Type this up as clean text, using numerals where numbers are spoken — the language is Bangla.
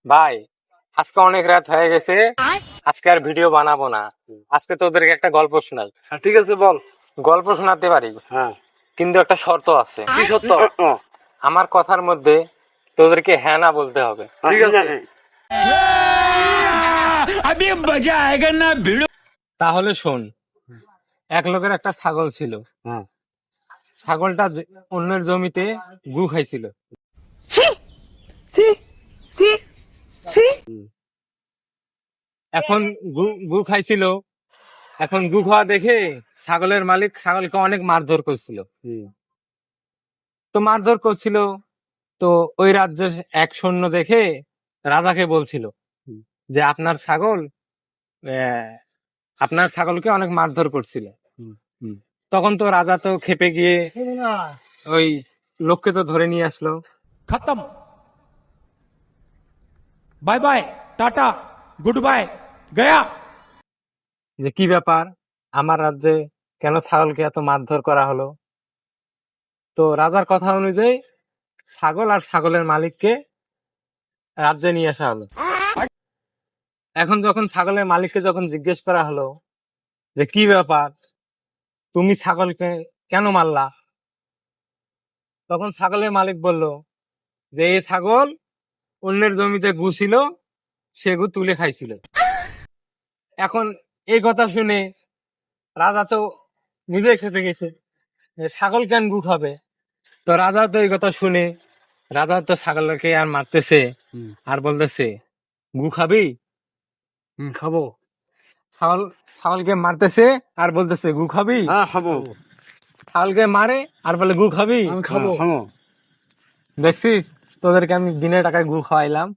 ভাই, আজকে অনেক রাত হয়ে গেছে। আজকে আর ভিডিও বানাবো না। আজকে তোদেরকে একটা গল্প শোনাই। হ্যাঁ, ঠিক আছে বল। গল্প শোনাতে পারি, হ্যাঁ, কিন্তু একটা শর্ত আছে। কি সত্য? আমার কথার মধ্যে তোদেরকে হ্যাঁ না বলতে হবে। ঠিক আছে। তাহলে শোন, এক লোকের একটা ছাগল ছিল। হ্যাঁ, ছাগলটা অন্যের জমিতে গু খাইছিল। এখন গু খাইছিল। এখন গু খাওয়া দেখে ছাগলের মালিক ছাগলকে অনেক মারধর করছিল। তো মারধর করছিল, তো ওই রাজ্যের এক সৈন্য দেখে রাজাকে বলছিল যে আপনার ছাগলকে অনেক মারধর করছিল। তখন তো রাজা তো খেপে গিয়ে ওই লোককে তো ধরে নিয়ে আসলো। खत्म। Bye bye, tata, good bye, गया। যে কি ব্যাপার, আমার রাজ্যে কেন ছাগলকে এত মারধর করা হলো? তো রাজার কথা অনুযায়ী ছাগল আর ছাগলের মালিককে রাজ্যে নিয়ে আসা হলো। এখন যখন ছাগলের মালিককে যখন জিজ্ঞেস করা হলো যে কি ব্যাপার, তুমি ছাগলকে কেন মারলা, তখন ছাগলের মালিক বলল যে এই ছাগল অন্যের জমিতে গু ছিল, সে গু তুলে খাইছিল। এখন এই কথা শুনে রাজা তো নিজেই খেপে গেছে যে ছাগল কেন গু খাবে। তো রাজা তো এই কথা শুনে রাজা তো ছাগলকে আর মারতেছে আর বলতেছে গু খাবি। খাবো। ছাগলকে মারতেছে আর বলতেছে গু খাবি। হ্যাঁ, খাবো। ছাগলকে মারে আর বলে গু খাবি। আমি খাবো। খাবো। দেখছিস, তোদেরকে আমি বিনা টাকায় গু খাওয়াইলাম।